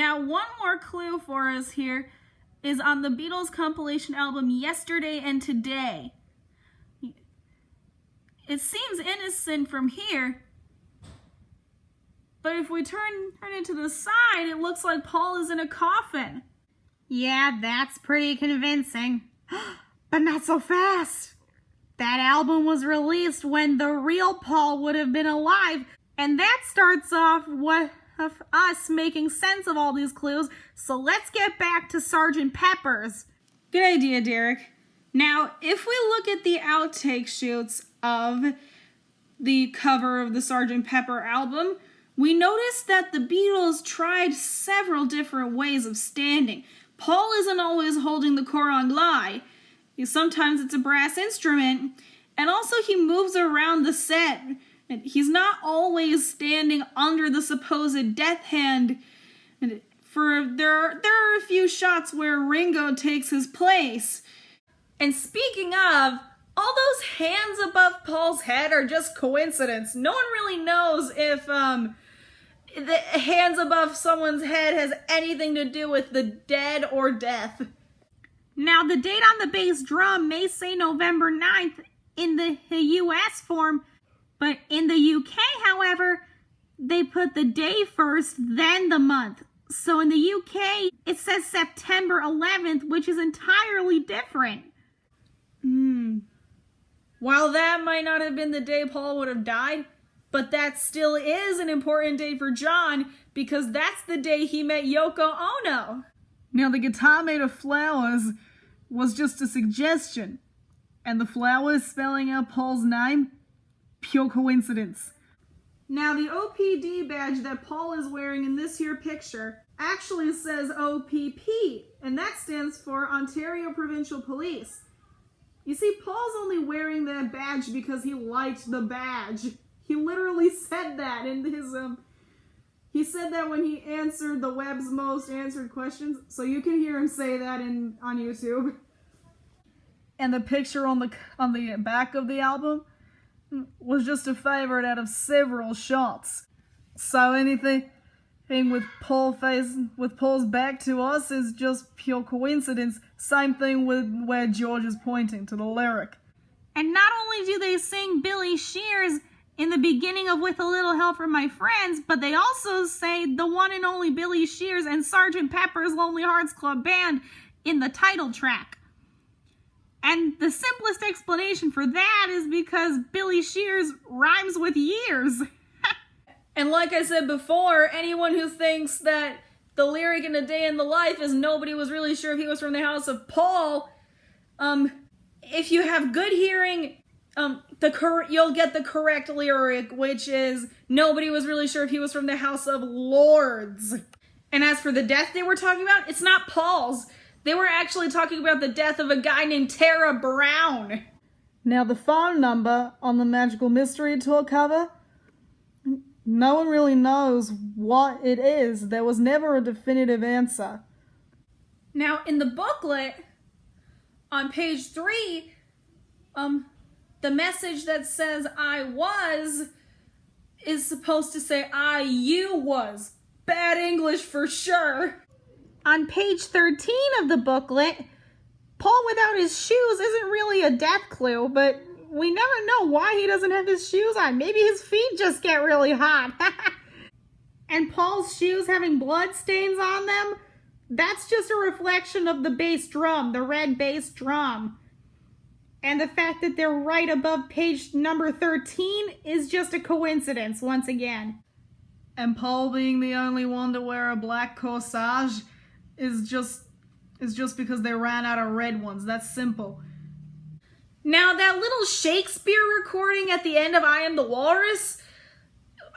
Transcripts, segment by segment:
Now, one more clue for us here is on the Beatles compilation album Yesterday and Today. It seems innocent from here, but if we turn it to the side, it looks like Paul is in a coffin. Yeah, that's pretty convincing. But not so fast. That album was released when the real Paul would have been alive, and that starts off with us making sense of all these clues, so let's get back to Sgt. Pepper's. Good idea, Deric. Now, if we look at the outtake shoots of the cover of the Sgt. Pepper album, we notice that the Beatles tried several different ways of standing. Paul isn't always holding the cor anglais. Sometimes it's a brass instrument, and also he moves around the set. He's not always standing under the supposed death hand. And there are a few shots where Ringo takes his place. And speaking of, all those hands above Paul's head are just coincidence. No one really knows if the hands above someone's head has anything to do with the dead or death. Now, the date on the bass drum may say November 9th in the US form, but in the UK, however, they put the day first, then the month. So in the UK, it says September 11th, which is entirely different. While that might not have been the day Paul would have died, but that still is an important date for John, because that's the day he met Yoko Ono. Now, the guitar made of flowers was just a suggestion, and the flowers spelling out Paul's name, pure coincidence. Now, the OPD badge that Paul is wearing in this here picture actually says OPP, and that stands for Ontario Provincial Police. You see, Paul's only wearing that badge because he liked the badge. He literally said that in his, he said that when he answered the web's most answered questions, so you can hear him say that on YouTube. And the picture on the back of the album was just a favorite out of several shots. So anything with Paul's back to us is just pure coincidence. Same thing with where George is pointing to the lyric. And not only do they sing Billy Shears in the beginning of With a Little Help from My Friends, but they also say the one and only Billy Shears and Sgt. Pepper's Lonely Hearts Club Band in the title track. And the simplest explanation for that is because Billy Shears rhymes with years. And like I said before, anyone who thinks that the lyric in A Day in the Life is nobody was really sure if he was from the house of Paul, if you have good hearing, you'll get the correct lyric, which is nobody was really sure if he was from the house of Lords. And as for the death they were talking about, it's not Paul's. They were actually talking about the death of a guy named Tara Brown. Now, the phone number on the Magical Mystery Tour cover, no one really knows what it is. There was never a definitive answer. Now, in the booklet, on page 3, the message that says I was is supposed to say you was. Bad English for sure. On page 13 of the booklet, Paul without his shoes isn't really a death clue, but we never know why he doesn't have his shoes on. Maybe his feet just get really hot. And Paul's shoes having blood stains on them, that's just a reflection of the bass drum, the red bass drum. And the fact that they're right above page number 13 is just a coincidence once again. And Paul being the only one to wear a black corsage is just because they ran out of red ones. That's simple. Now, that little Shakespeare recording at the end of I Am the Walrus,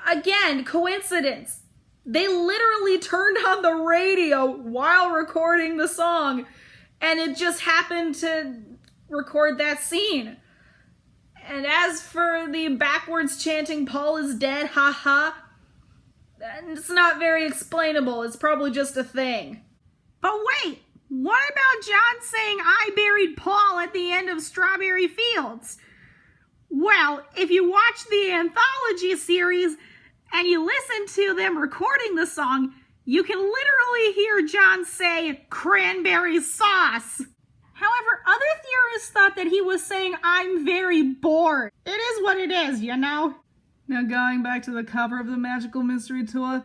again, coincidence. They literally turned on the radio while recording the song, and it just happened to record that scene. And as for the backwards chanting, Paul is dead, haha, it's not very explainable. It's probably just a thing. But wait, what about John saying I buried Paul at the end of Strawberry Fields? Well, if you watch the anthology series and you listen to them recording the song, You can literally hear John say, cranberry sauce. However, other theorists thought that he was saying, I'm very bored. It is what it is, you know? Now going back to the cover of the Magical Mystery Tour,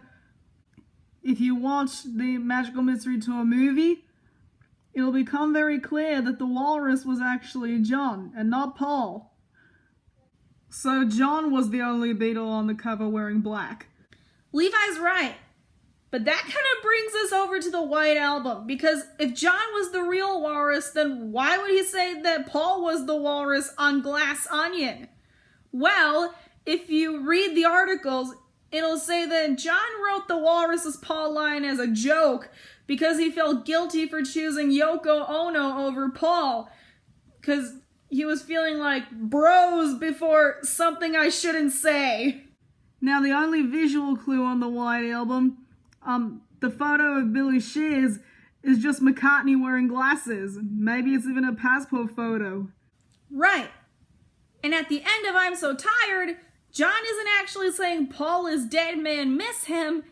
if you watch the Magical Mystery Tour movie, it'll become very clear that the walrus was actually John and not Paul. So John was the only beetle on the cover wearing black. Levi's right. But that kind of brings us over to the White Album, because if John was the real walrus, then why would he say that Paul was the walrus on Glass Onion? Well, if you read the articles, it'll say that John wrote the walrus's Paul line as a joke because he felt guilty for choosing Yoko Ono over Paul, because he was feeling like bros before something I shouldn't say. Now the only visual clue on the White Album, the photo of Billy Shears is just McCartney wearing glasses. Maybe it's even a passport photo. Right. And at the end of I'm So Tired, John isn't actually saying Paul is dead, man, miss him.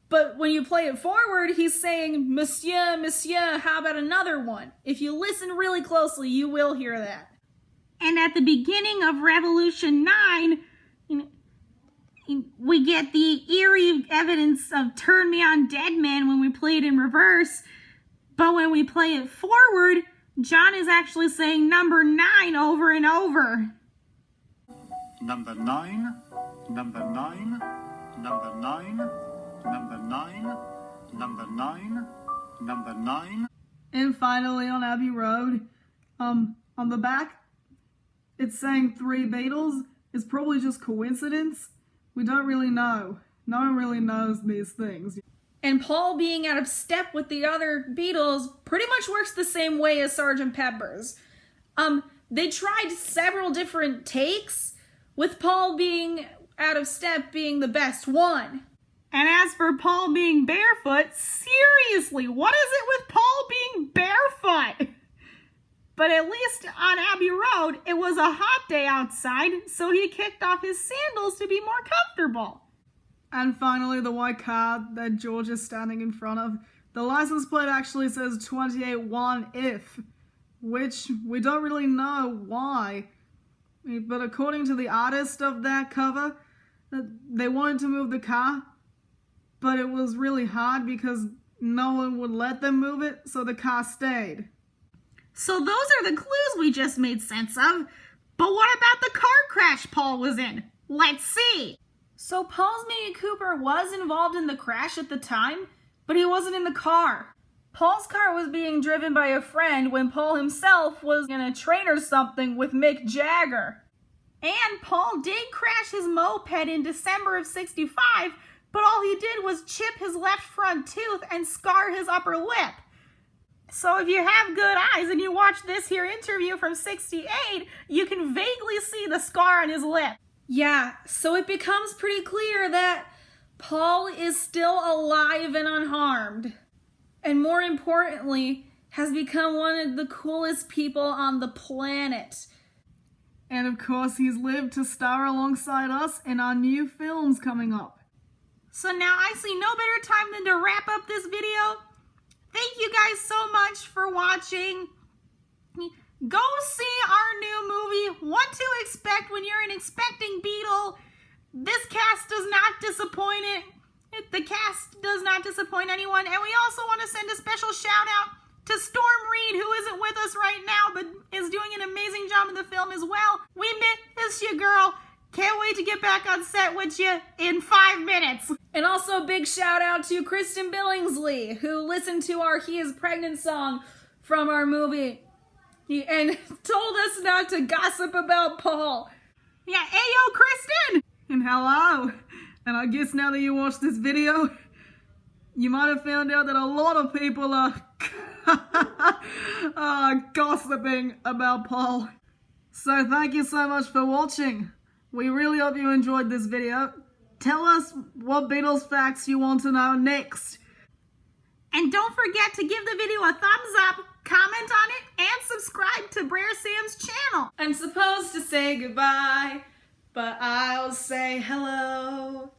But when you play it forward, he's saying, Monsieur, Monsieur, how about another one? If you listen really closely, you will hear that. And at the beginning of Revolution 9, we get the eerie evidence of Turn Me On Dead Man when we play it in reverse. But when we play it forward, John is actually saying number 9 over and over. Number 9, number 9, number 9, number 9, number 9, number 9. And finally on Abbey Road, on the back, it's saying 3 Beatles. It's probably just coincidence. We don't really know. No one really knows these things. And Paul being out of step with the other Beatles pretty much works the same way as Sgt. Pepper's. They tried several different takes, with Paul being out of step being the best one. And as for Paul being barefoot, seriously, what is it with Paul being barefoot? But at least on Abbey Road, it was a hot day outside, so he kicked off his sandals to be more comfortable. And finally, the white car that George is standing in front of, the license plate actually says 281if, which we don't really know why. But according to the artist of that cover, they wanted to move the car, but it was really hard because no one would let them move it, so the car stayed. So those are the clues we just made sense of. But what about the car crash Paul was in? Let's see. So Paul's Mini Cooper was involved in the crash at the time, but he wasn't in the car. Paul's car was being driven by a friend when Paul himself was in a train or something with Mick Jagger. And Paul did crash his moped in December of '65, but all he did was chip his left front tooth and scar his upper lip. So if you have good eyes and you watch this here interview from '68, you can vaguely see the scar on his lip. Yeah, so it becomes pretty clear that Paul is still alive and unharmed. And more importantly, has become one of the coolest people on the planet. And of course, he's lived to star alongside us in our new films coming up. So now I see no better time than to wrap up this video. Thank you guys so much for watching. Go see our new movie, What to Expect When You're an Expecting Beetle. This cast does not disappoint The cast does not disappoint anyone. And we also want to send a special shout out to Storm Reed, who isn't with us right now, but is doing an amazing job in the film as well. We miss you, girl. Can't wait to get back on set with you in 5 minutes. And also a big shout out to Kristen Billingsley, who listened to our He Is Pregnant song from our movie and told us not to gossip about Paul. Yeah, ayo, Kristen! And hello! And I guess now that you watched this video, you might have found out that a lot of people are gossiping about Paul. So thank you so much for watching. We really hope you enjoyed this video. Tell us what Beatles facts you want to know next. And don't forget to give the video a thumbs up, comment on it, and subscribe to Brer Sam's channel. I'm supposed to say goodbye, but I'll say hello.